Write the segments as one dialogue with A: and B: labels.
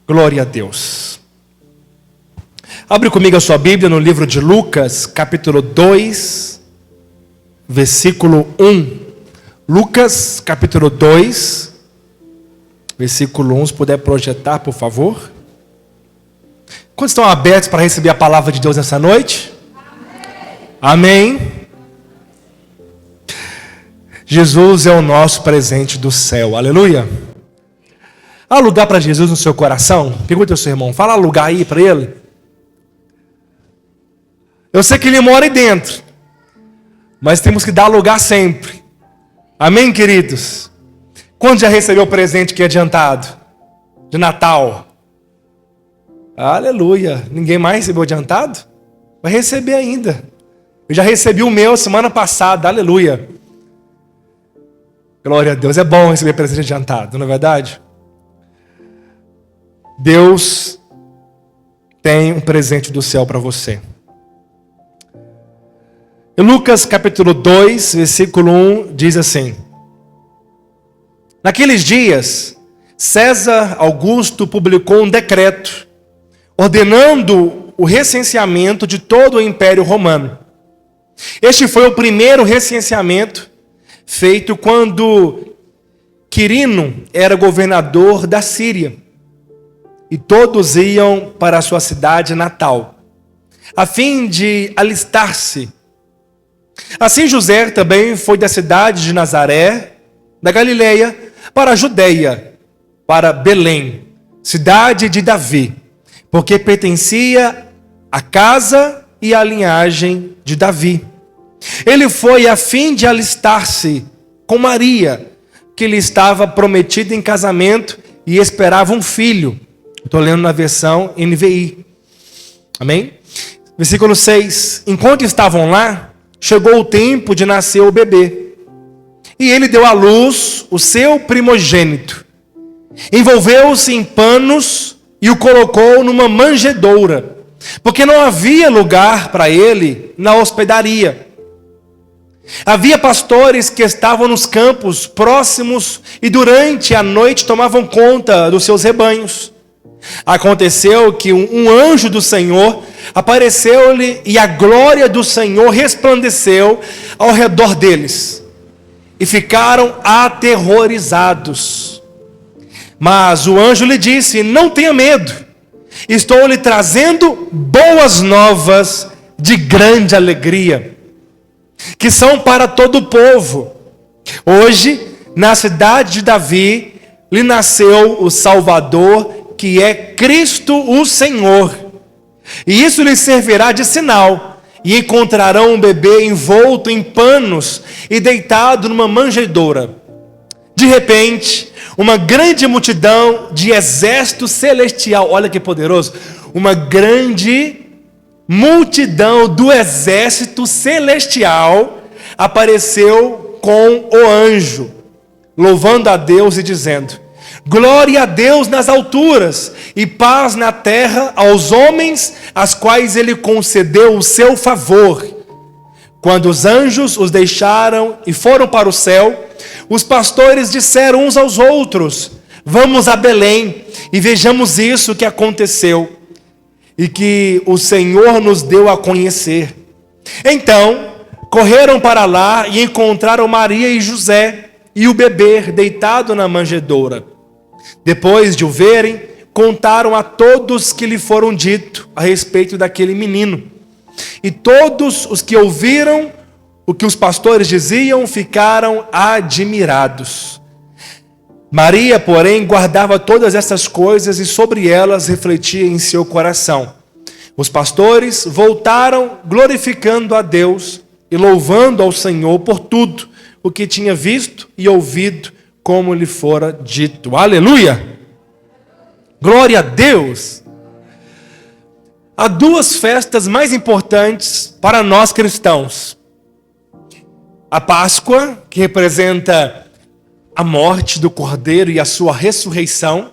A: Glória a Deus. Abre comigo a sua Bíblia no livro de Lucas, capítulo 2, versículo 1. Lucas, capítulo 2, versículo 1. Se puder projetar, por favor. Quantos estão abertos para receber a palavra de Deus nessa noite? Amém. Amém. Jesus é o nosso presente do céu. Aleluia. Há lugar para Jesus no seu coração? Pergunta ao seu irmão, fala lugar aí para ele. Eu sei que ele mora aí dentro, mas temos que dar lugar sempre. Amém, queridos? Quando já recebeu o presente que é adiantado? De Natal? Aleluia. Ninguém mais recebeu adiantado? Vai receber ainda. Eu já recebi o meu semana passada. Aleluia. Glória a Deus. É bom receber presente adiantado, não é verdade? Deus tem um presente do céu para você. Em Lucas capítulo 2, versículo 1, diz assim: Naqueles dias, César Augusto publicou um decreto ordenando o recenseamento de todo o Império Romano. Este foi o primeiro recenseamento feito quando Quirino era governador da Síria. E todos iam para a sua cidade natal, a fim de alistar-se. Assim José também foi da cidade de Nazaré, da Galileia, para a Judeia, para Belém, cidade de Davi, porque pertencia à casa e à linhagem de Davi. Ele foi a fim de alistar-se com Maria, que lhe estava prometida em casamento e esperava um filho. Estou lendo na versão NVI. Amém? Versículo 6. Enquanto estavam lá, chegou o tempo de nascer o bebê. E ele deu à luz o seu primogênito. Envolveu-se em panos e o colocou numa manjedoura, porque não havia lugar para ele na hospedaria. Havia pastores que estavam nos campos próximos e durante a noite tomavam conta dos seus rebanhos. Aconteceu que um anjo do Senhor apareceu-lhe e a glória do Senhor resplandeceu ao redor deles. E ficaram aterrorizados. Mas o anjo lhe disse: não tenha medo, estou lhe trazendo boas novas de grande alegria, que são para todo o povo. Hoje, na cidade de Davi, lhe nasceu o Salvador, que é Cristo o Senhor. E isso lhe servirá de sinal, e encontrarão um bebê envolto em panos e deitado numa manjedoura. De repente, uma grande multidão de exército celestial, olha que poderoso, uma grande multidão do exército celestial apareceu com o anjo, louvando a Deus e dizendo: glória a Deus nas alturas e paz na terra aos homens, aos quais ele concedeu o seu favor. Quando os anjos os deixaram e foram para o céu, os pastores disseram uns aos outros: vamos a Belém e vejamos isso que aconteceu e que o Senhor nos deu a conhecer. Então correram para lá e encontraram Maria e José e o bebê deitado na manjedoura. Depois de o verem, contaram a todos que lhe foram dito a respeito daquele menino. E todos os que ouviram o que os pastores diziam ficaram admirados. Maria, porém, guardava todas essas coisas e sobre elas refletia em seu coração. Os pastores voltaram glorificando a Deus e louvando ao Senhor por tudo o que tinha visto e ouvido, como lhe fora dito. Aleluia! Glória a Deus! Há duas festas mais importantes para nós cristãos. A Páscoa, que representa a morte do Cordeiro e a sua ressurreição.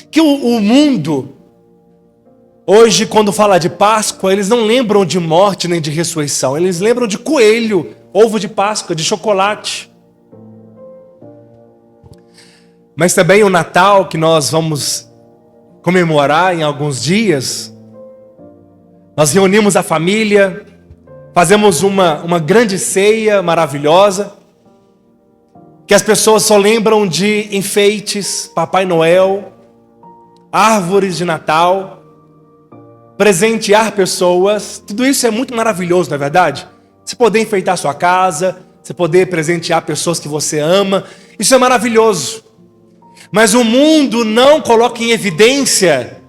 A: Que o mundo, hoje, quando fala de Páscoa, eles não lembram de morte nem de ressurreição. Eles lembram de coelho, ovo de Páscoa, de chocolate. Mas também o Natal, que nós vamos comemorar em alguns dias, nós reunimos a família, fazemos uma grande ceia maravilhosa, que as pessoas só lembram de enfeites, Papai Noel, árvores de Natal, presentear pessoas. Tudo isso é muito maravilhoso, não é verdade? Você poder enfeitar sua casa, você poder presentear pessoas que você ama, isso é maravilhoso. Mas o mundo não coloca em evidência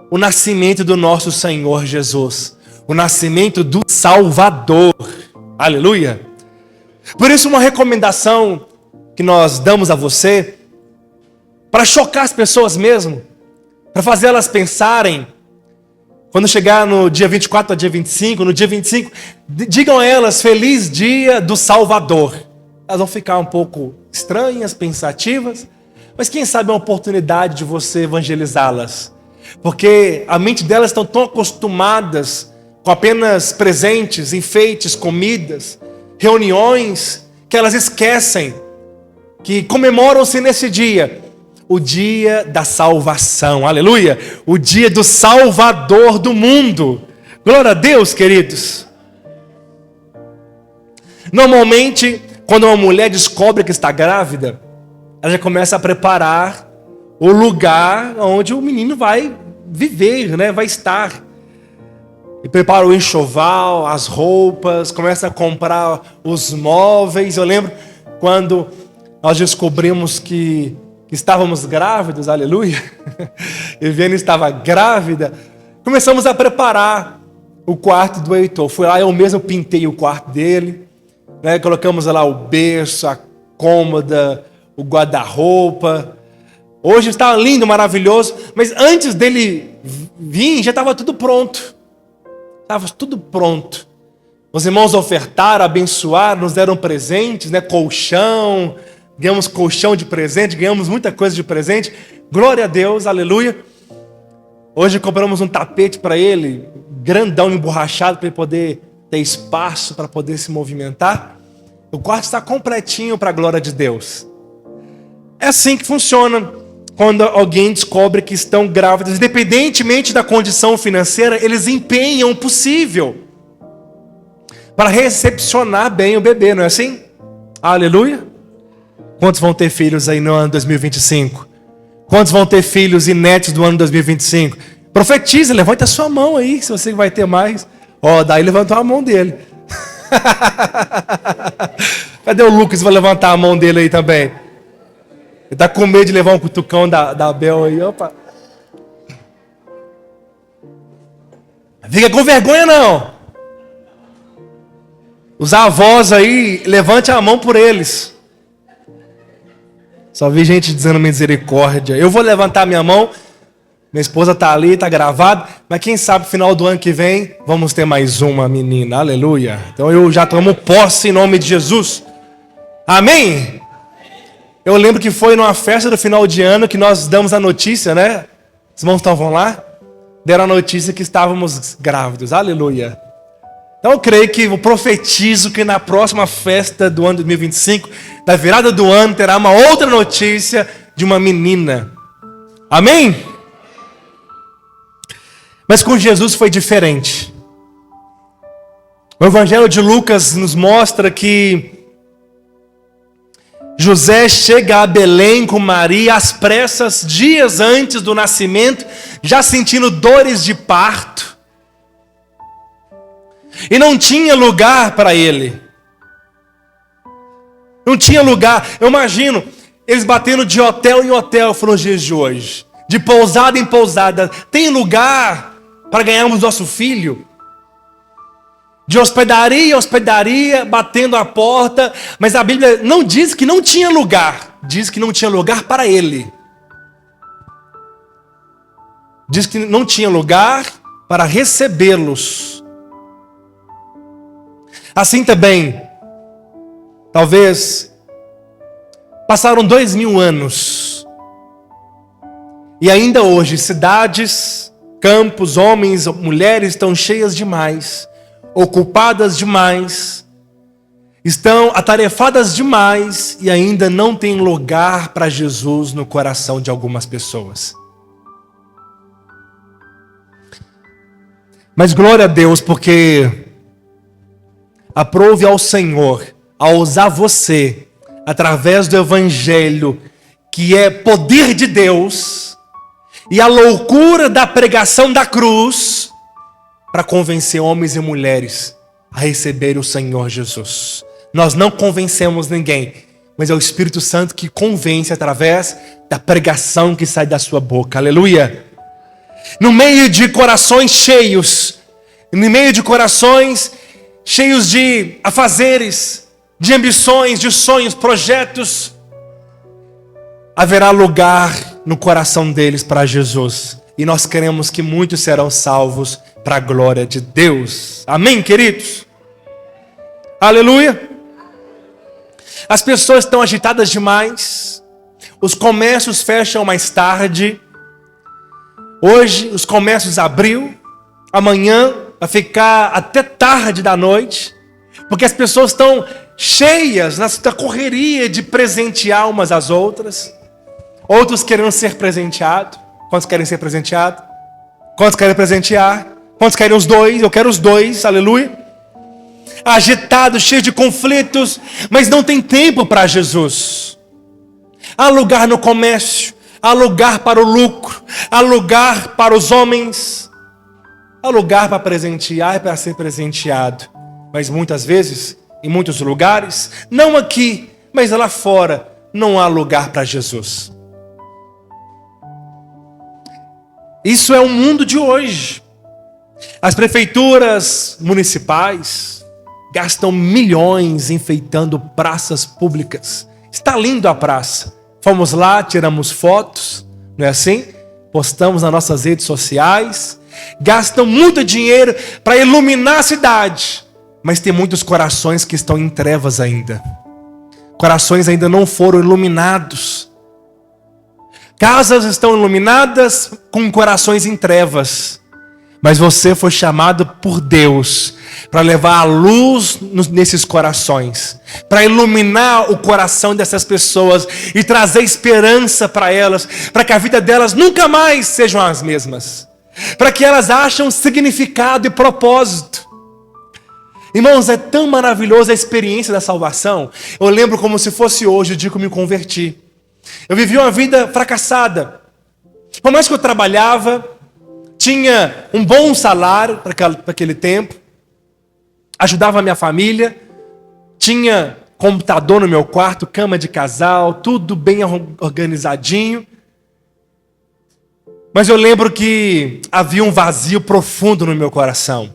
A: o nascimento do nosso Senhor Jesus, o nascimento do Salvador. Aleluia! Por isso, uma recomendação que nós damos a você, para chocar as pessoas mesmo, para fazer elas pensarem, quando chegar no dia 24 a dia 25, no dia 25, digam a elas, feliz dia do Salvador. Elas vão ficar um pouco estranhas, pensativas, mas quem sabe é uma oportunidade de você evangelizá-las. Porque a mente delas estão tão acostumadas com apenas presentes, enfeites, comidas, reuniões, que elas esquecem que comemoram-se nesse dia o dia da salvação, aleluia, o dia do Salvador do mundo. Glória a Deus, queridos. Normalmente, quando uma mulher descobre que está grávida, ela já começa a preparar o lugar onde o menino vai viver, né? Vai estar. E prepara o enxoval, as roupas, começa a comprar os móveis. Eu lembro quando nós descobrimos que estávamos grávidos, aleluia, e Viviane estava grávida, começamos a preparar o quarto do Heitor. Fui lá, eu mesmo pintei o quarto dele, né? Colocamos lá o berço, a cômoda, o guarda-roupa. Hoje está lindo, maravilhoso, mas antes dele vir, já estava tudo pronto. Estava tudo pronto. Os irmãos ofertaram, abençoaram, nos deram presentes, né? Colchão, ganhamos colchão de presente, ganhamos muita coisa de presente. Glória a Deus, aleluia. Hoje compramos um tapete para ele, grandão, emborrachado, para ele poder ter espaço, para poder se movimentar. O quarto está completinho para a glória de Deus. É assim que funciona quando alguém descobre que estão grávidas. Independentemente da condição financeira, eles empenham o possível para recepcionar bem o bebê, não é assim? Aleluia. Quantos vão ter filhos aí no ano 2025? Quantos vão ter filhos e netos do ano 2025? Profetiza, levanta a sua mão aí, se você vai ter mais. Ó, daí levantou a mão dele. Cadê o Lucas? Vai levantar a mão dele aí também. Ele está com medo de levar um cutucão da Bel aí. Opa. Fica com vergonha não. Os avós aí, levante a mão por eles. Só vi gente dizendo misericórdia. Eu vou levantar minha mão. Minha esposa está ali, está gravado. Mas quem sabe, final do ano que vem, vamos ter mais uma menina. Aleluia. Então eu já tomo posse em nome de Jesus. Amém? Eu lembro que foi numa festa do final de ano que nós damos a notícia, né? Os irmãos estavam lá. Deram a notícia que estávamos grávidos. Aleluia. Então eu creio que eu profetizo que na próxima festa do ano 2025, da virada do ano, terá uma outra notícia de uma menina. Amém? Mas com Jesus foi diferente. O Evangelho de Lucas nos mostra que José chega a Belém com Maria às pressas, dias antes do nascimento, já sentindo dores de parto. E não tinha lugar para ele. Não tinha lugar. Eu imagino eles batendo de hotel em hotel foram os dias de hoje. De pousada em pousada. Tem lugar para ganharmos nosso filho? De hospedaria em hospedaria, batendo a porta. Mas a Bíblia não diz que não tinha lugar. Diz que não tinha lugar para ele. Diz que não tinha lugar para recebê-los. Assim também, talvez, passaram 2000 anos, e ainda hoje, cidades, campos, homens, mulheres estão cheias demais, ocupadas demais, estão atarefadas demais, e ainda não tem lugar para Jesus no coração de algumas pessoas. Mas glória a Deus, porque aprove ao Senhor a usar você, através do Evangelho, que é poder de Deus, e a loucura da pregação da cruz, para convencer homens e mulheres a receber o Senhor Jesus. Nós não convencemos ninguém, mas é o Espírito Santo que convence através da pregação que sai da sua boca. Aleluia! No meio de corações cheios, no meio de corações cheios de afazeres, de ambições, de sonhos, projetos, haverá lugar no coração deles para Jesus. E nós queremos que muitos serão salvos para a glória de Deus. Amém, queridos? Aleluia! As pessoas estão agitadas demais. Os comércios fecham mais tarde. Hoje os comércios abriu. Amanhã vai ficar até tarde da noite. Porque as pessoas estão cheias nessa correria de presentear umas às outras. Outros querendo ser presenteados. Quantos querem ser presenteados? Quantos querem presentear? Quantos querem os dois? Eu quero os dois, aleluia. Agitado, cheio de conflitos, mas não tem tempo para Jesus. Há lugar no comércio, há lugar para o lucro, há lugar para os homens, há lugar para presentear e para ser presenteado. Mas muitas vezes, em muitos lugares, não aqui, mas lá fora, não há lugar para Jesus. Isso é o mundo de hoje. As prefeituras municipais gastam milhões enfeitando praças públicas. Está lindo a praça. Fomos lá, tiramos fotos, não é assim? Postamos nas nossas redes sociais. Gastam muito dinheiro para iluminar a cidade. Mas tem muitos corações que estão em trevas ainda. Corações ainda não foram iluminados. Casas estão iluminadas com corações em trevas. Mas você foi chamado por Deus para levar a luz nesses corações, para iluminar o coração dessas pessoas e trazer esperança para elas, para que a vida delas nunca mais sejam as mesmas, para que elas achem significado e propósito. Irmãos, é tão maravilhosa a experiência da salvação. Eu lembro como se fosse hoje o dia que eu me converti. Eu vivi uma vida fracassada. Por mais que eu trabalhava, tinha um bom salário para aquele tempo, ajudava a minha família, tinha computador no meu quarto, cama de casal, tudo bem organizadinho. Mas eu lembro que havia um vazio profundo no meu coração.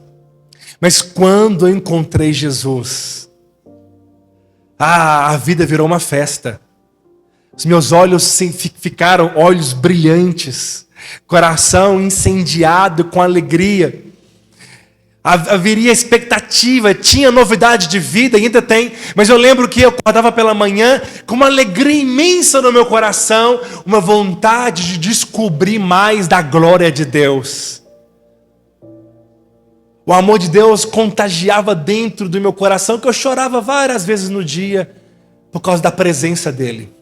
A: Mas quando eu encontrei Jesus, a vida virou uma festa. Os meus olhos ficaram olhos brilhantes, coração incendiado com alegria. Haveria expectativa, tinha novidade de vida, ainda tem. Mas eu lembro que eu acordava pela manhã com uma alegria imensa no meu coração, uma vontade de descobrir mais da glória de Deus. O amor de Deus contagiava dentro do meu coração, que eu chorava várias vezes no dia por causa da presença dEle.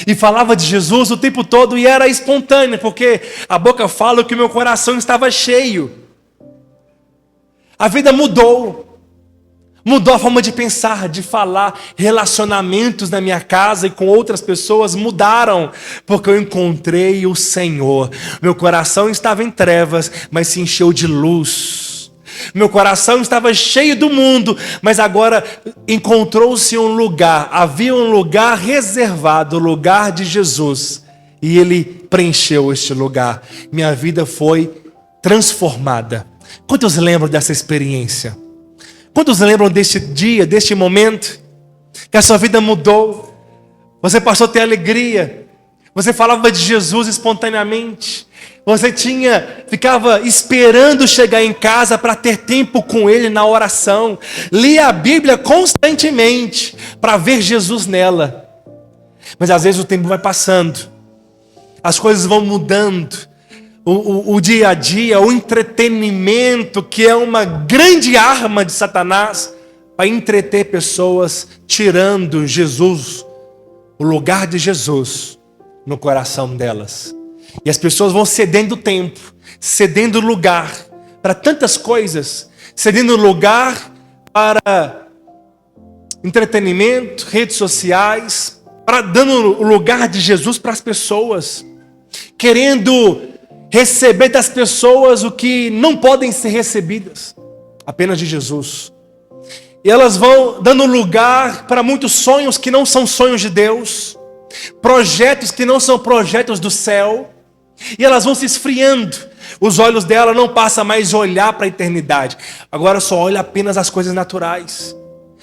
A: E falava de Jesus o tempo todo e era espontâneo, porque a boca fala que o meu coração estava cheio. A vida mudou. Mudou a forma de pensar, de falar. Relacionamentos na minha casa e com outras pessoas mudaram, porque eu encontrei o Senhor. Meu coração estava em trevas, mas se encheu de luz. Meu coração estava cheio do mundo, mas agora encontrou-se um lugar. Havia um lugar reservado, o lugar de Jesus. E Ele preencheu este lugar. Minha vida foi transformada. Quantos lembram dessa experiência? Quantos lembram deste dia, deste momento? Que a sua vida mudou. Você passou a ter alegria. Você falava de Jesus espontaneamente. Você ficava esperando chegar em casa para ter tempo com Ele na oração. Lia a Bíblia constantemente para ver Jesus nela. Mas às vezes o tempo vai passando. As coisas vão mudando. O dia a dia, o entretenimento, que é uma grande arma de Satanás para entreter pessoas, tirando Jesus, o lugar de Jesus no coração delas. E as pessoas vão cedendo tempo, cedendo lugar, para tantas coisas, cedendo lugar para entretenimento, redes sociais, dando o lugar de Jesus para as pessoas, querendo receber das pessoas o que não podem ser recebidas, apenas de Jesus. E elas vão dando lugar para muitos sonhos que não são sonhos de Deus, projetos que não são projetos do céu, e elas vão se esfriando. Os olhos dela não passam mais a olhar para a eternidade, agora só olha apenas as coisas naturais,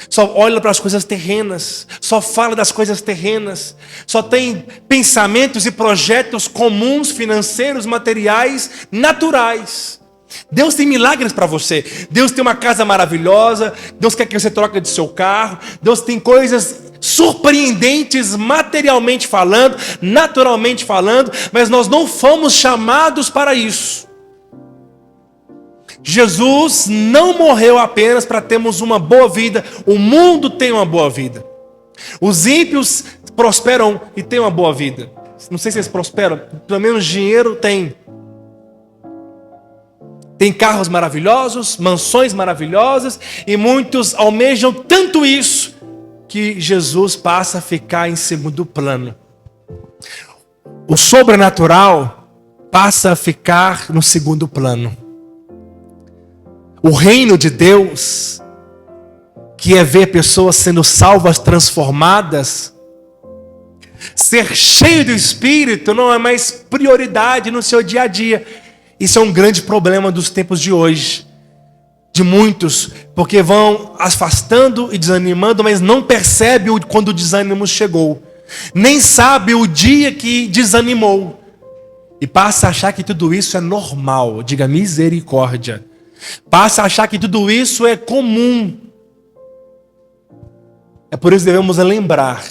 A: só olha para as coisas terrenas, só fala das coisas terrenas, só tem pensamentos e projetos comuns, financeiros, materiais, naturais. Deus tem milagres para você. Deus tem uma casa maravilhosa. Deus quer que você troque de seu carro. Deus tem coisas surpreendentes, materialmente falando, naturalmente falando, mas nós não fomos chamados para isso. Jesus não morreu apenas para termos uma boa vida. O mundo tem uma boa vida. Os ímpios prosperam e têm uma boa vida. Não sei se eles prosperam, pelo menos dinheiro tem. Tem carros maravilhosos, mansões maravilhosas, e muitos almejam tanto isso que Jesus passa a ficar em segundo plano. O sobrenatural passa a ficar no segundo plano. O reino de Deus, que é ver pessoas sendo salvas, transformadas, ser cheio do Espírito não é mais prioridade no seu dia a dia. Isso é um grande problema dos tempos de hoje, de muitos, porque vão afastando e desanimando, mas não percebe quando o desânimo chegou, nem sabe o dia que desanimou, e passa a achar que tudo isso é normal. Diga misericórdia. Passa a achar que tudo isso é comum. É por isso que devemos lembrar.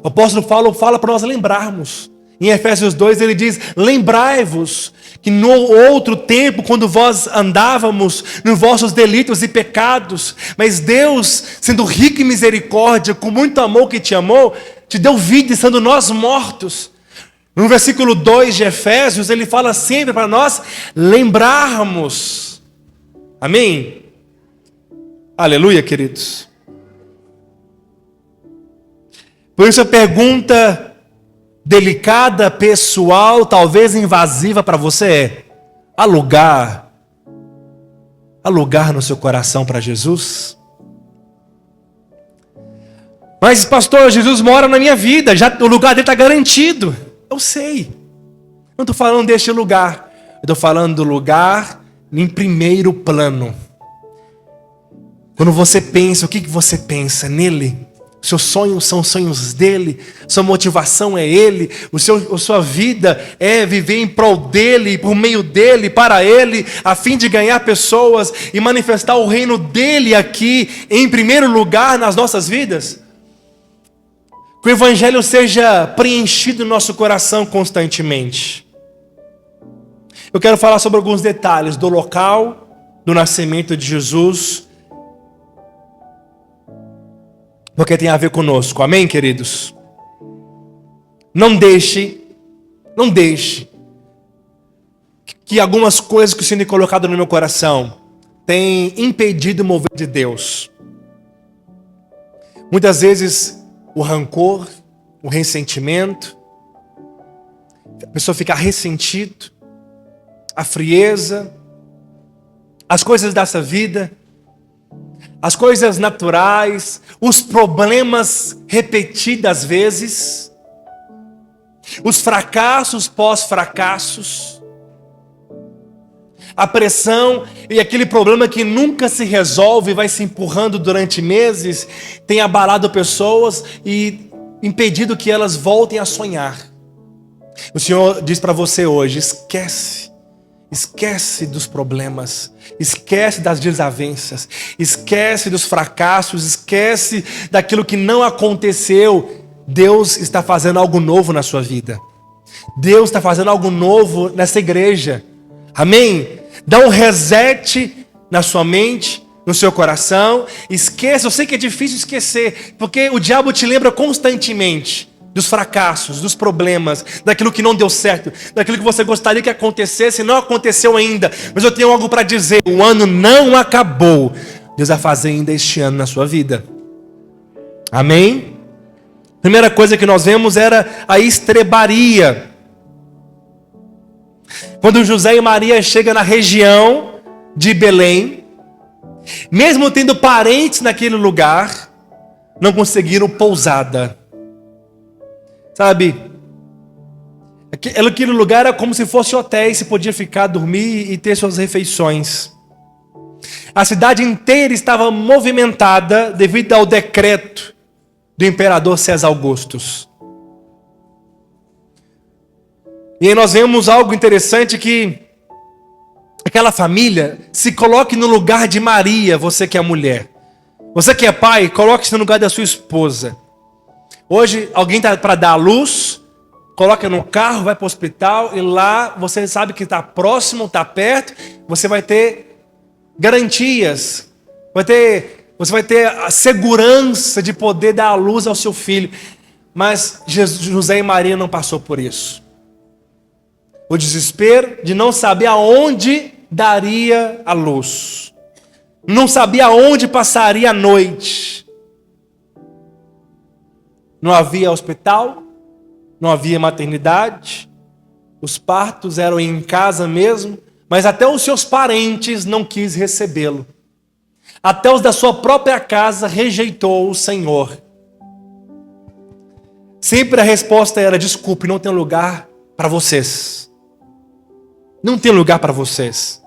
A: O apóstolo Paulo fala para nós lembrarmos. Em Efésios 2 ele diz: lembrai-vos que no outro tempo, quando vós andávamos nos vossos delitos e pecados, mas Deus, sendo rico em misericórdia, com muito amor que te amou, te deu vida, estando nós mortos. No versículo 2 de Efésios, ele fala sempre para nós lembrarmos. Amém? Aleluia, queridos. Por isso a pergunta delicada, pessoal, talvez invasiva para você é: há lugar no seu coração para Jesus? Mas pastor, Jesus mora na minha vida, já o lugar dele está garantido. Eu sei. Não estou falando deste lugar, eu estou falando do lugar em primeiro plano. Quando você pensa, o que você pensa nele? Seus sonhos são sonhos dele, sua motivação é ele, a sua vida é viver em prol dele, por meio dele, para ele, a fim de ganhar pessoas e manifestar o reino dele aqui, em primeiro lugar nas nossas vidas. Que o evangelho seja preenchido no nosso coração constantemente. Eu quero falar sobre alguns detalhes do local do nascimento de Jesus, porque tem a ver conosco, amém, queridos? Não deixe que algumas coisas que o Senhor tem colocado no meu coração tenham impedido o mover de Deus. Muitas vezes o rancor, o ressentimento, a pessoa fica ressentido, a frieza, as coisas dessa vida, as coisas naturais, os problemas repetidas vezes, os fracassos pós-fracassos, a pressão e aquele problema que nunca se resolve, vai se empurrando durante meses, tem abalado pessoas e impedido que elas voltem a sonhar. O Senhor diz para você hoje: esquece dos problemas, esquece das desavenças, esquece dos fracassos, esquece daquilo que não aconteceu. Deus está fazendo algo novo na sua vida. Deus está fazendo algo novo nessa igreja. Amém? Dá um reset na sua mente, no seu coração. Esqueça, eu sei que é difícil esquecer, porque o diabo te lembra constantemente dos fracassos, dos problemas, daquilo que não deu certo, daquilo que você gostaria que acontecesse e não aconteceu ainda. Mas eu tenho algo para dizer: o ano não acabou. Deus vai fazer ainda este ano na sua vida. Amém? Primeira coisa que nós vemos era a estrebaria. Quando José e Maria chegam na região de Belém, mesmo tendo parentes naquele lugar, não conseguiram pousada. Sabe, aquele lugar era como se fosse hotéis, você podia ficar, dormir e ter suas refeições. A cidade inteira estava movimentada devido ao decreto do imperador César Augustus. E aí nós vemos algo interessante, que aquela família se coloque no lugar de Maria, você que é mulher. Você que é pai, coloque-se no lugar da sua esposa. Hoje alguém está para dar à luz, coloca no carro, vai para o hospital e lá você sabe que está próximo, está perto, você vai ter garantias, você vai ter a segurança de poder dar à luz ao seu filho. Mas José e Maria não passou por isso. O desespero de não saber aonde daria a luz, não sabia aonde passaria a noite. Não havia hospital, não havia maternidade, os partos eram em casa mesmo, mas até os seus parentes não quis recebê-lo. Até os da sua própria casa rejeitou o Senhor. Sempre a resposta era: desculpe, não tem lugar para vocês. Não tem lugar para vocês.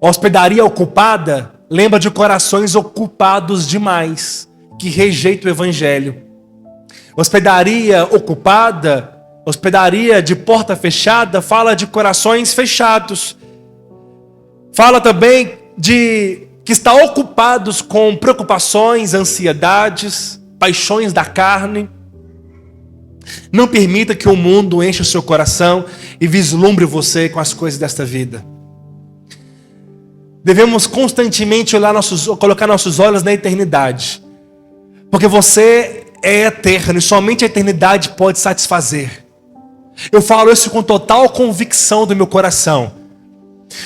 A: Hospedaria ocupada lembra de corações ocupados demais, que rejeitam o evangelho. Hospedaria ocupada, hospedaria de porta fechada, fala de corações fechados. Fala também de que está ocupados com preocupações, ansiedades, paixões da carne. Não permita que o mundo encha o seu coração e vislumbre você com as coisas desta vida. Devemos constantemente colocar nossos olhos na eternidade, porque você é eterno e somente a eternidade pode satisfazer. Eu falo isso com total convicção do meu coração.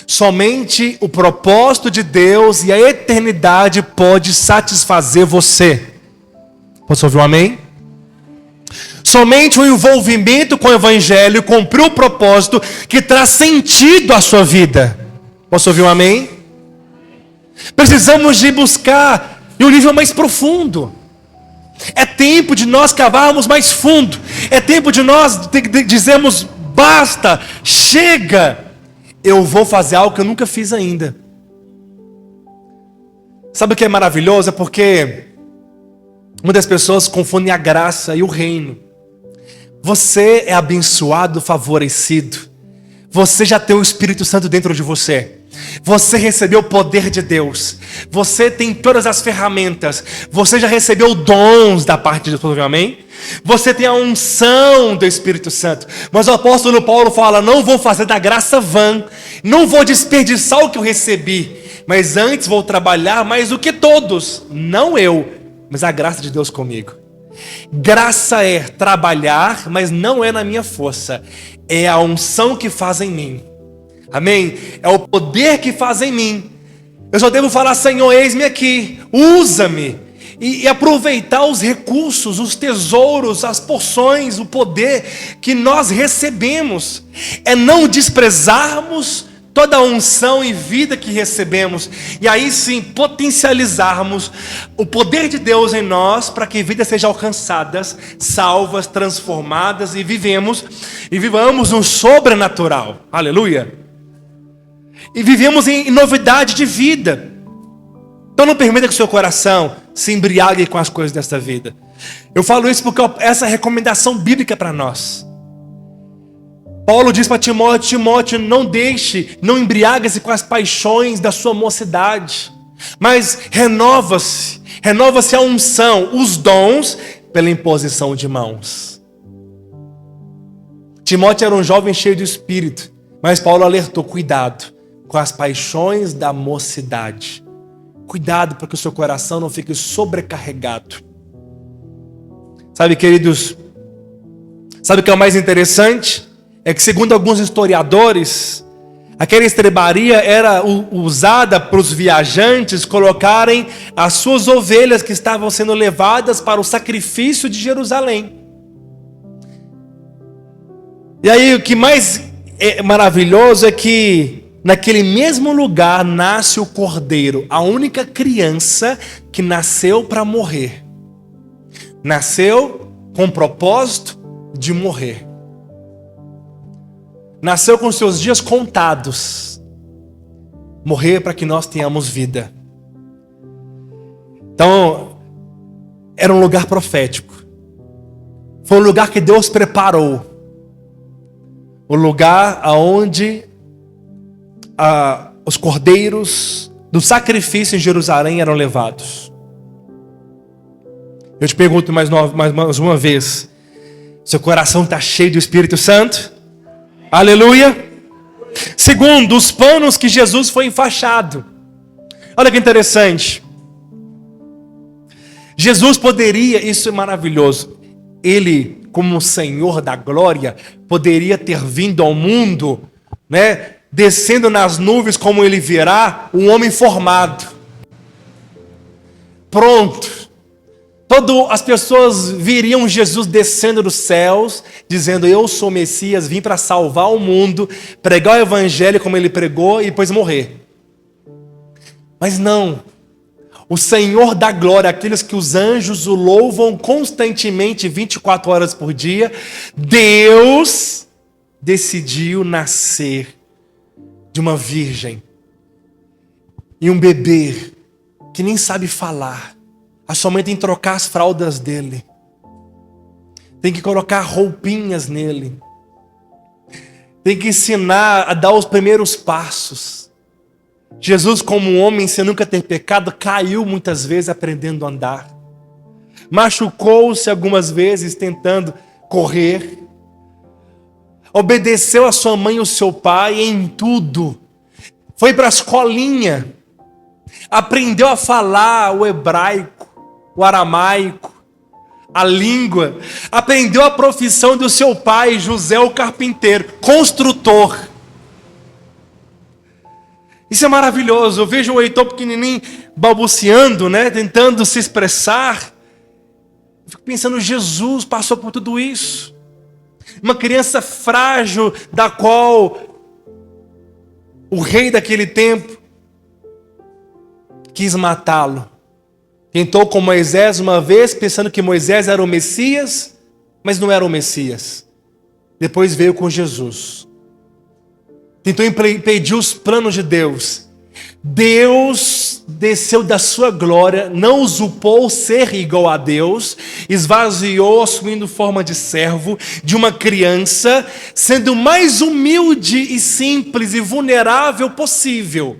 A: Somente o propósito de Deus e a eternidade pode satisfazer você. Posso ouvir um amém? Somente o envolvimento com o evangelho cumprir o propósito que traz sentido à sua vida. Posso ouvir um amém? Precisamos de buscar em um nível mais profundo. É tempo de nós cavarmos mais fundo. É tempo de nós dizermos: basta, chega. Eu vou fazer algo que eu nunca fiz ainda. Sabe o que é maravilhoso? É porque muitas pessoas confundem a graça e o reino. Você é abençoado, favorecido. Você já tem o Espírito Santo dentro de você. Você recebeu o poder de Deus. Você tem todas as ferramentas. Você já recebeu dons da parte de Deus, amém? Você tem a unção do Espírito Santo. Mas o apóstolo Paulo fala: não vou fazer da graça vã, não vou desperdiçar o que eu recebi, mas antes vou trabalhar mais do que todos. Não eu, mas a graça de Deus comigo. Graça é trabalhar, mas não é na minha força. É a unção que faz em mim. Amém? É o poder que faz em mim. Eu só devo falar: Senhor, eis-me aqui, usa-me. E aproveitar os recursos, os tesouros, as porções, o poder que nós recebemos. É não desprezarmos toda a unção e vida que recebemos, e aí sim potencializarmos o poder de Deus em nós, para que vidas sejam alcançadas, salvas, transformadas, e vivamos no sobrenatural. Aleluia! E vivemos em novidade de vida. Então não permita que o seu coração se embriague com as coisas desta vida. Eu falo isso porque essa é a recomendação bíblica para nós. Paulo diz para Timóteo: não embriague-se com as paixões da sua mocidade, mas renova-se a unção, os dons, pela imposição de mãos. Timóteo era um jovem cheio de espírito, mas Paulo alertou: cuidado com as paixões da mocidade. Cuidado para que o seu coração não fique sobrecarregado. Sabe, queridos, sabe o que é o mais interessante? É que, segundo alguns historiadores, aquela estrebaria era usada para os viajantes colocarem as suas ovelhas que estavam sendo levadas para o sacrifício de Jerusalém. E aí o que mais é maravilhoso é que naquele mesmo lugar nasce o Cordeiro, a única criança que nasceu para morrer. Nasceu com o propósito de morrer. Nasceu com seus dias contados. Morrer para que nós tenhamos vida. Então, era um lugar profético. Foi um lugar que Deus preparou. O lugar onde os cordeiros do sacrifício em Jerusalém eram levados. Eu te pergunto mais uma vez: seu coração está cheio do Espírito Santo? Aleluia! Segundo, os panos que Jesus foi enfaixado. Olha que interessante. Jesus poderia, isso é maravilhoso, Ele, como Senhor da glória, poderia ter vindo ao mundo, né, descendo nas nuvens como Ele virá, um homem formado. Pronto. As pessoas viriam Jesus descendo dos céus, dizendo: eu sou o Messias, vim para salvar o mundo, pregar o evangelho como Ele pregou e depois morrer. Mas não. O Senhor da glória, aqueles que os anjos o louvam constantemente, 24 horas por dia, Deus decidiu nascer de uma virgem e um bebê que nem sabe falar. A sua mãe tem que trocar as fraldas dele. Tem que colocar roupinhas nele. Tem que ensinar a dar os primeiros passos. Jesus, como um homem sem nunca ter pecado, caiu muitas vezes aprendendo a andar. Machucou-se algumas vezes tentando correr. Obedeceu a sua mãe e o seu pai em tudo. Foi para a escolinha. Aprendeu a falar o hebraico, o aramaico, a língua. Aprendeu a profissão do seu pai, José o carpinteiro, construtor. Isso é maravilhoso. Eu vejo o Heitor pequenininho balbuciando, né, tentando se expressar. Eu fico pensando, Jesus passou por tudo isso. Uma criança frágil, da qual o rei daquele tempo quis matá-lo. Tentou com Moisés uma vez, pensando que Moisés era o Messias, mas não era o Messias. Depois veio com Jesus. Tentou impedir os planos de Deus. Deus desceu da sua glória, não usurpou ser igual a Deus, esvaziou, assumindo forma de servo, de uma criança, sendo o mais humilde e simples e vulnerável possível.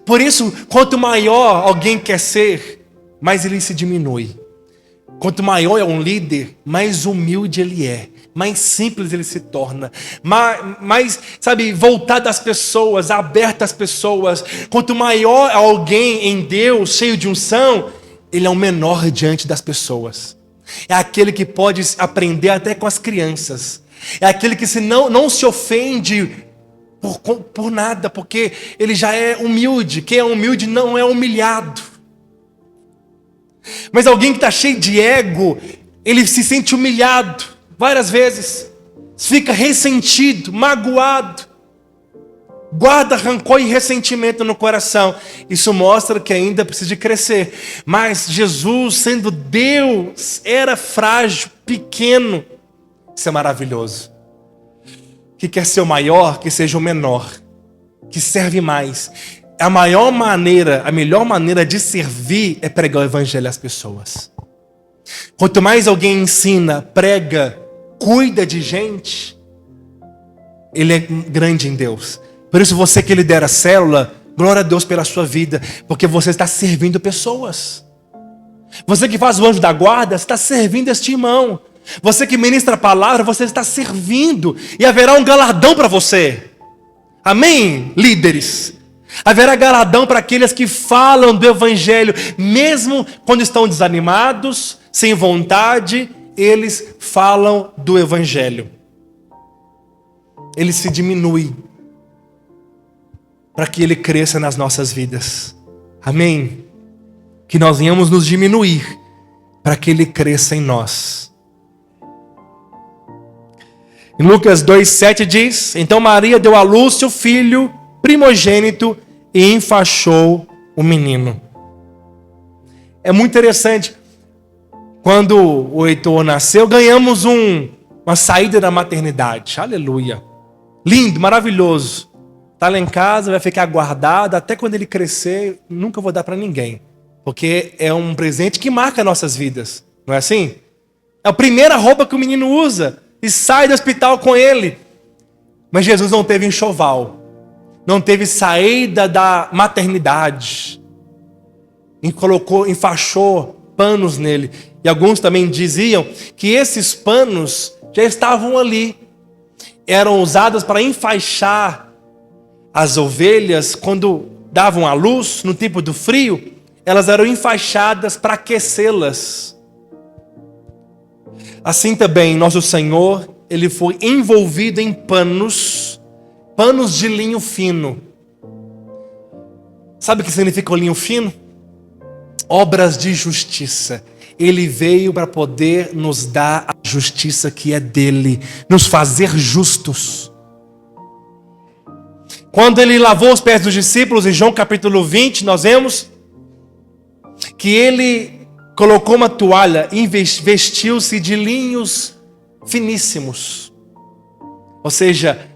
A: Por isso, quanto maior alguém quer ser, mais ele se diminui. Quanto maior é um líder, mais humilde ele é, mais simples ele se torna, mais, sabe, voltado às pessoas, aberto às pessoas. Quanto maior é alguém em Deus, cheio de unção, ele é o menor diante das pessoas. É aquele que pode aprender até com as crianças. É aquele que não se ofende por nada, porque ele já é humilde. Quem é humilde não é humilhado. Mas alguém que está cheio de ego, ele se sente humilhado várias vezes, fica ressentido, magoado, guarda rancor e ressentimento no coração. Isso mostra que ainda precisa de crescer. Mas Jesus, sendo Deus, era frágil, pequeno. Isso é maravilhoso. Que quer ser o maior, que seja o menor, que serve mais. A melhor maneira de servir é pregar o evangelho às pessoas. Quanto mais alguém ensina, prega, cuida de gente, ele é grande em Deus. Por isso você que lidera a célula, glória a Deus pela sua vida, porque você está servindo pessoas. Você que faz o anjo da guarda, está servindo este irmão. Você que ministra a palavra, você está servindo, e haverá um galardão para você. Amém, líderes? Haverá galardão para aqueles que falam do evangelho, mesmo quando estão desanimados, sem vontade, eles falam do Evangelho. Ele se diminui para que ele cresça nas nossas vidas. Amém? Que nós venhamos nos diminuir para que ele cresça em nós. Em Lucas 2,7 diz: então Maria deu à luz seu filho primogênito e enfaixou o menino. É muito interessante. Quando o Heitor nasceu, ganhamos uma saída da maternidade. Aleluia. Lindo, maravilhoso. Está lá em casa, vai ficar guardado. Até quando ele crescer, nunca vou dar para ninguém. Porque é um presente que marca nossas vidas. Não é assim? É a primeira roupa que o menino usa. E sai do hospital com ele. Mas Jesus não teve enxoval. Não teve saída da maternidade. E enfaixou panos nele. E alguns também diziam que esses panos já estavam ali. Eram usados para enfaixar as ovelhas quando davam à luz, no tempo do frio. Elas eram enfaixadas para aquecê-las. Assim também, nosso Senhor, ele foi envolvido em panos de linho fino. Sabe o que significa o linho fino? Obras de justiça. Ele veio para poder nos dar a justiça que é dele, nos fazer justos. Quando ele lavou os pés dos discípulos, em João capítulo 20, nós vemos que ele colocou uma toalha e vestiu-se de linhos finíssimos. Ou seja,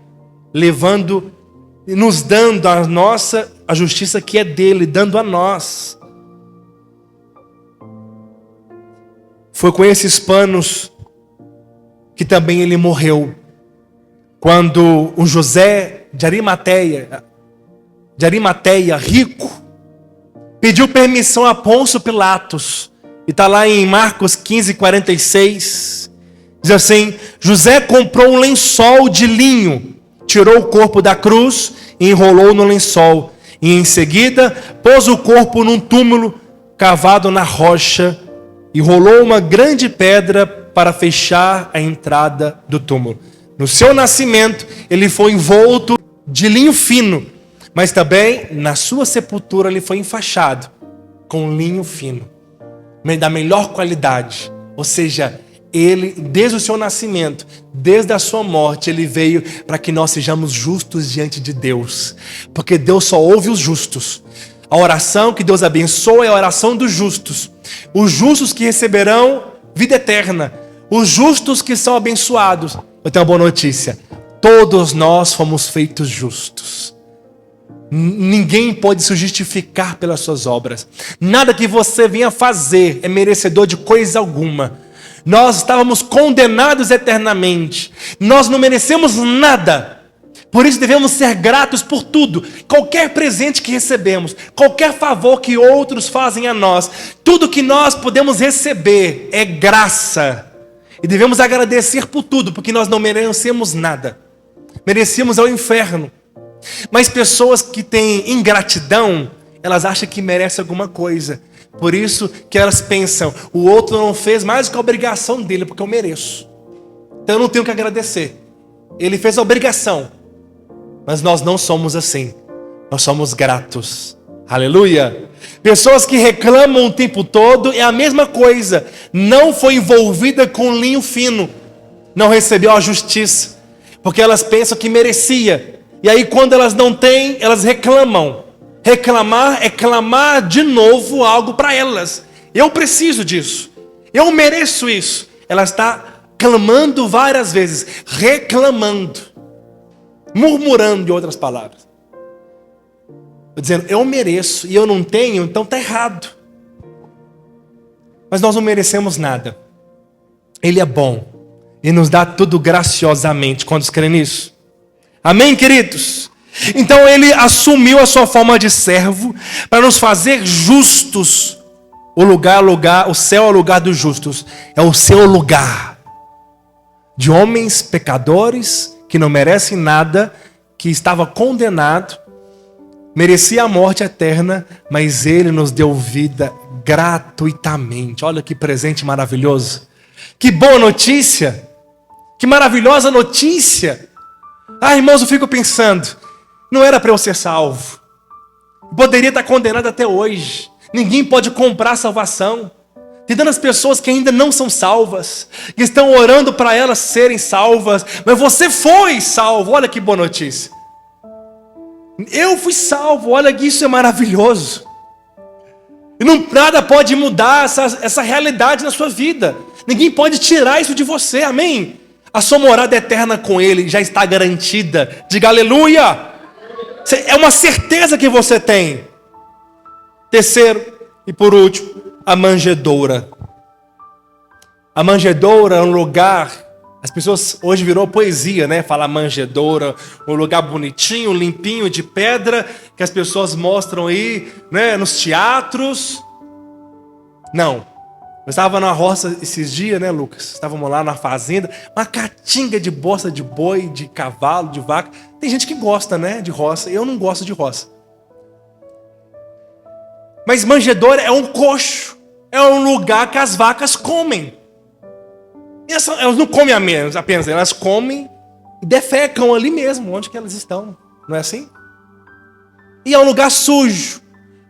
A: nos dando a justiça que é dele, dando a nós. Foi com esses panos que também ele morreu. Quando o José de Arimateia, rico, pediu permissão a Pôncio Pilatos. E está lá em Marcos 15:46. Diz assim: José comprou um lençol de linho, tirou o corpo da cruz e enrolou no lençol. E em seguida pôs o corpo num túmulo cavado na rocha e rolou uma grande pedra para fechar a entrada do túmulo. No seu nascimento, ele foi envolto de linho fino, mas também na sua sepultura ele foi enfaixado com linho fino, da melhor qualidade. Ou seja, ele, desde o seu nascimento, desde a sua morte, ele veio para que nós sejamos justos diante de Deus, porque Deus só ouve os justos. A oração que Deus abençoa é a oração dos justos. Os justos que receberão vida eterna. Os justos que são abençoados. Eu tenho uma boa notícia. Todos nós fomos feitos justos. Ninguém pode se justificar pelas suas obras. Nada que você venha fazer é merecedor de coisa alguma. Nós estávamos condenados eternamente. Nós não merecemos nada. Por isso devemos ser gratos por tudo. Qualquer presente que recebemos, qualquer favor que outros fazem a nós, tudo que nós podemos receber é graça. E devemos agradecer por tudo, porque nós não merecemos nada. Merecemos ao inferno. Mas pessoas que têm ingratidão, elas acham que merecem alguma coisa. Por isso que elas pensam, o outro não fez mais do que a obrigação dele, porque eu mereço. Então eu não tenho que agradecer. Ele fez a obrigação. Mas nós não somos assim. Nós somos gratos. Aleluia. Pessoas que reclamam o tempo todo é a mesma coisa. Não foi envolvida com linho fino. Não recebeu a justiça. Porque elas pensam que merecia. E aí quando elas não têm, elas reclamam. Reclamar é clamar de novo algo para elas. Eu preciso disso. Eu mereço isso. Ela está clamando várias vezes. Reclamando. Murmurando, de outras palavras. Dizendo, eu mereço e eu não tenho, então está errado. Mas nós não merecemos nada. Ele é bom. E nos dá tudo graciosamente. Quantos creem nisso? Amém, queridos? Então ele assumiu a sua forma de servo para nos fazer justos. O céu é o lugar dos justos. É o seu lugar. De homens pecadores que não merecem nada, que estava condenado, merecia a morte eterna, mas ele nos deu vida gratuitamente. Olha que presente maravilhoso. Que boa notícia! Que maravilhosa notícia! Ah, irmãos, eu fico pensando, não era para eu ser salvo. Poderia estar condenado até hoje. Ninguém pode comprar a salvação. Tem tantas pessoas que ainda não são salvas, que estão orando para elas serem salvas, mas você foi salvo. Olha que boa notícia. Eu fui salvo, olha que isso é maravilhoso. E nada pode mudar essa realidade na sua vida. Ninguém pode tirar isso de você, amém? A sua morada eterna com Ele já está garantida. Diga aleluia! É uma certeza que você tem. Terceiro e por último, a manjedoura. A manjedoura é um lugar, as pessoas hoje virou poesia, né? Falar manjedoura, um lugar bonitinho, limpinho, de pedra, que as pessoas mostram aí, né? Nos teatros. Não. Eu estava na roça esses dias, né, Lucas? Estávamos lá na fazenda, uma catinga de bosta de boi, de cavalo, de vaca. Tem gente que gosta, né, de roça. Eu não gosto de roça. Mas manjedoura é um coxo. É um lugar que as vacas comem. Elas não comem apenas, elas comem e defecam ali mesmo, onde que elas estão. Não é assim? E é um lugar sujo,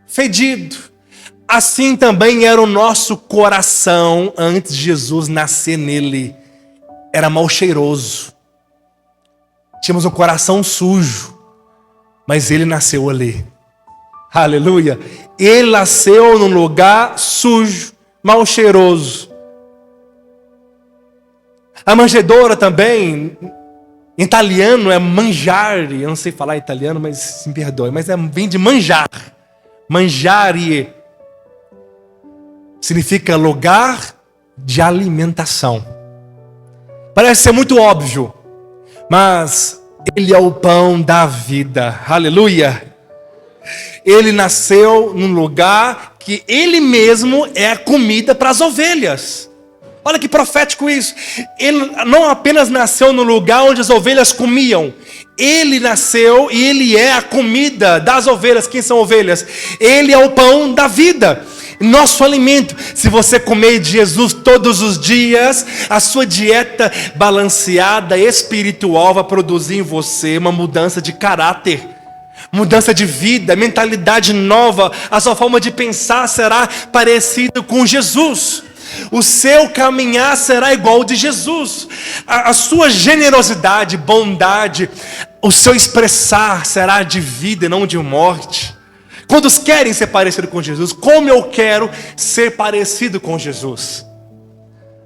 A: fedido. Assim também era o nosso coração antes de Jesus nascer nele. Era mal cheiroso. Tínhamos um coração sujo. Mas ele nasceu ali. Aleluia. Ele nasceu num lugar sujo, mal cheiroso. A manjedoura também, em italiano é mangiare. Eu não sei falar italiano, mas me perdoe. Mas vem de manjar. Mangiare. Significa lugar de alimentação. Parece ser muito óbvio, mas Ele é o pão da vida. Aleluia! Ele nasceu num lugar que Ele mesmo é a comida para as ovelhas. Olha que profético isso. Ele não apenas nasceu no lugar onde as ovelhas comiam. Ele nasceu e Ele é a comida das ovelhas. Quem são ovelhas? Ele é o pão da vida. Nosso alimento. Se você comer de Jesus todos os dias, a sua dieta balanceada espiritual vai produzir em você uma mudança de caráter, mudança de vida, mentalidade nova. A sua forma de pensar será parecida com Jesus. O seu caminhar será igual ao de Jesus. A sua generosidade, bondade, o seu expressar será de vida e não de morte. Quantos querem ser parecidos com Jesus? Como eu quero ser parecido com Jesus?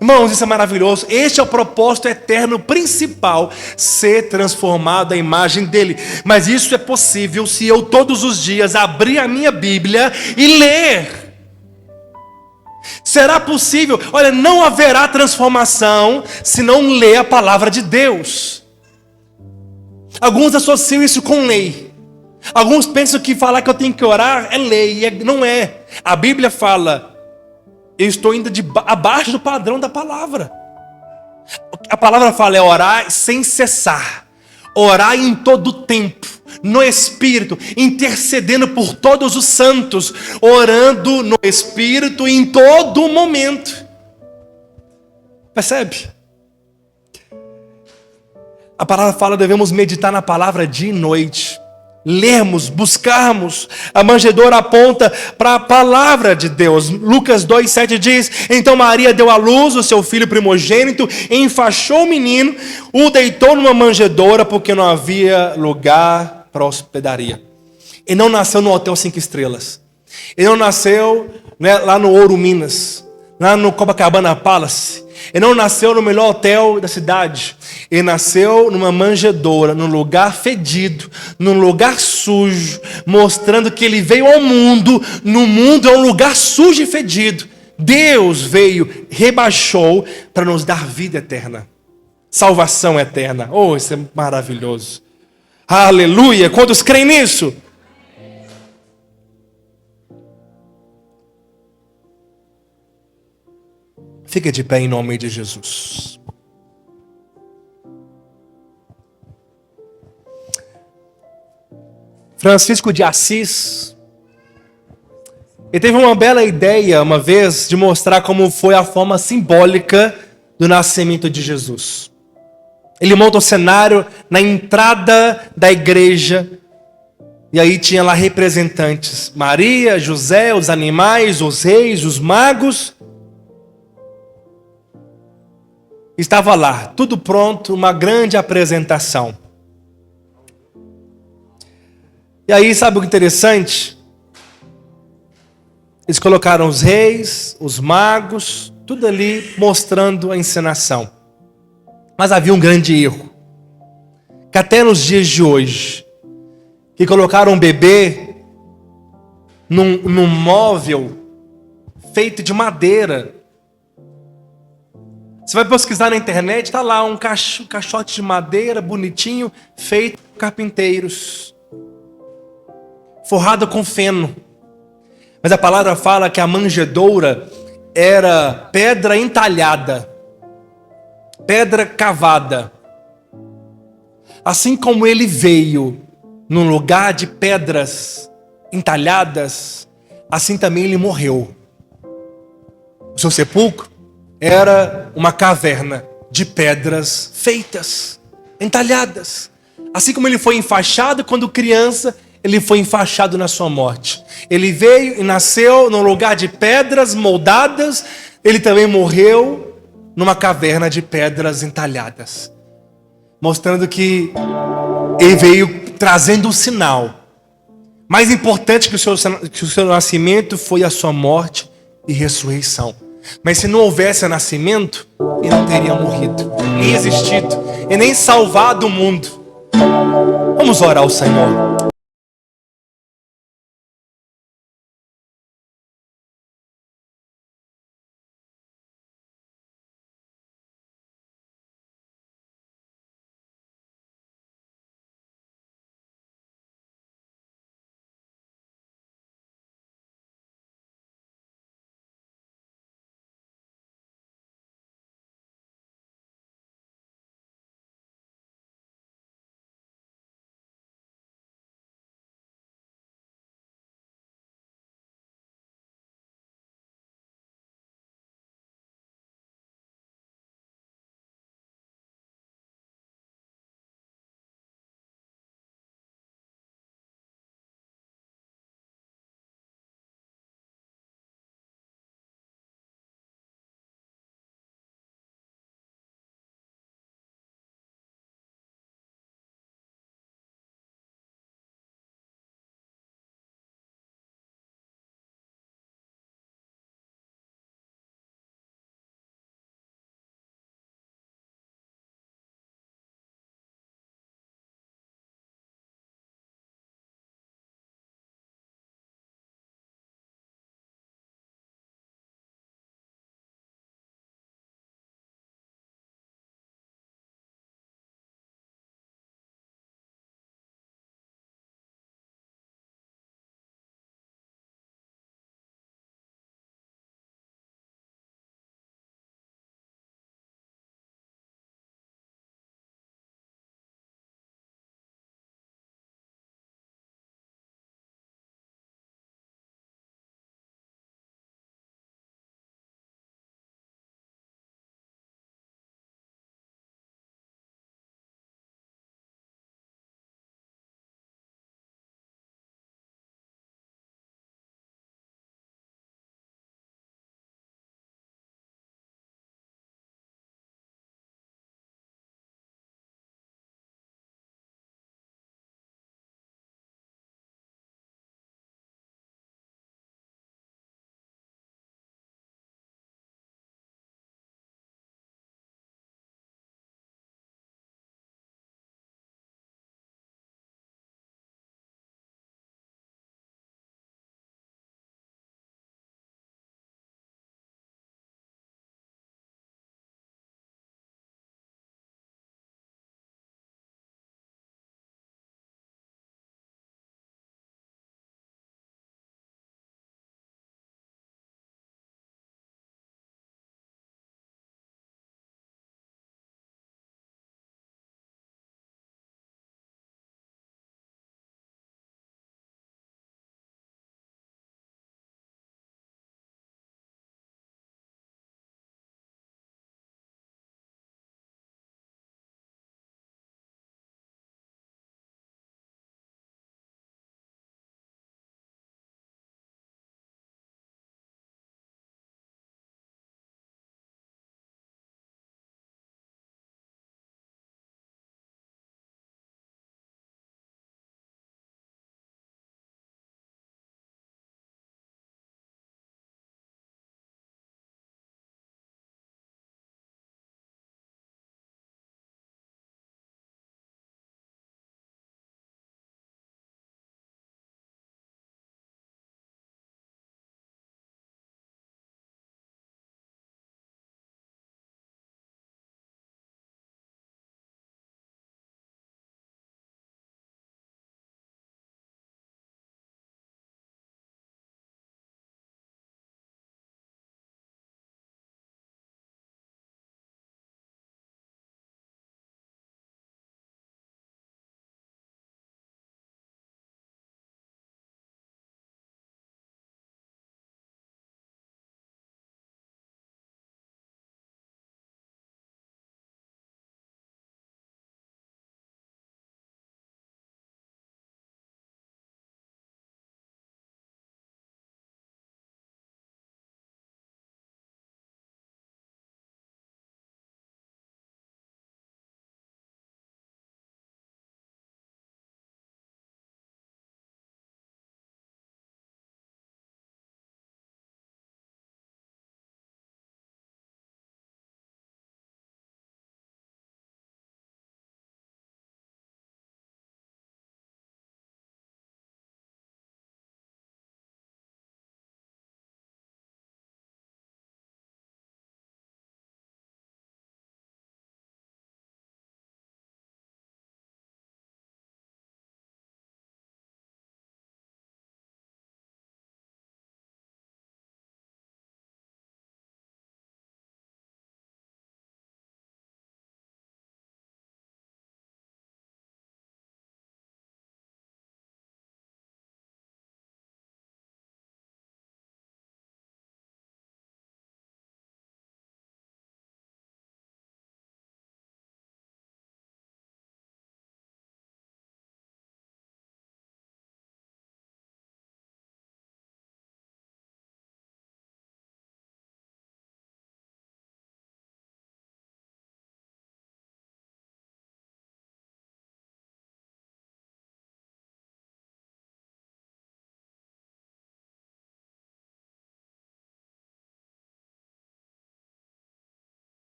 A: Irmãos, isso é maravilhoso. Este é o propósito eterno principal, ser transformado à imagem dele. Mas isso é possível se eu todos os dias abrir a minha Bíblia e ler. Será possível? Olha, não haverá transformação se não ler a palavra de Deus. Alguns associam isso com lei. Alguns pensam que falar que eu tenho que orar é lei, e não é. A Bíblia fala, eu estou indo abaixo do padrão da palavra. A palavra fala é orar sem cessar, orar em todo tempo, no Espírito, intercedendo por todos os santos, orando no Espírito em todo momento. Percebe? A palavra fala, devemos meditar na palavra dia e noite. Lermos, buscarmos. A manjedoura aponta para a palavra de Deus. Lucas 2,7 diz: então Maria deu à luz o seu filho primogênito, enfaixou o menino, o deitou numa manjedoura, porque não havia lugar para hospedaria. Ele não nasceu no hotel 5 estrelas. Ele não nasceu, né, lá no Ouro Minas, lá no Copacabana Palace. Ele não nasceu no melhor hotel da cidade. Ele nasceu numa manjedoura, num lugar fedido, num lugar sujo, mostrando que ele veio ao mundo. No mundo é um lugar sujo e fedido. Deus veio, rebaixou para nos dar vida eterna, salvação eterna. Oh, isso é maravilhoso. Aleluia! Quantos creem nisso? Fica de pé em nome de Jesus. Francisco de Assis, ele teve uma bela ideia uma vez de mostrar como foi a forma simbólica do nascimento de Jesus. Ele monta o cenário na entrada da igreja, e aí tinha lá representantes, Maria, José, os animais, os reis, os magos. Estava lá, tudo pronto, uma grande apresentação. E aí, sabe o que é interessante? Eles colocaram os reis, os magos, tudo ali mostrando a encenação. Mas havia um grande erro, que até nos dias de hoje, que colocaram um bebê num móvel feito de madeira. Você vai pesquisar na internet, está lá um caixote de madeira bonitinho, feito por carpinteiros, forrado com feno. Mas a palavra fala que a manjedoura era pedra entalhada, pedra cavada. Assim como ele veio num lugar de pedras entalhadas, assim também ele morreu. O seu sepulcro era uma caverna de pedras feitas, entalhadas. Assim como ele foi enfaixado quando criança, ele foi enfaixado na sua morte. Ele veio e nasceu num lugar de pedras moldadas, ele também morreu numa caverna de pedras entalhadas. Mostrando que ele veio trazendo um sinal. Mais importante que o seu nascimento foi a sua morte e ressurreição. Mas se não houvesse nascimento, ele não teria morrido, nem existido, e nem salvado o mundo. Vamos orar ao Senhor.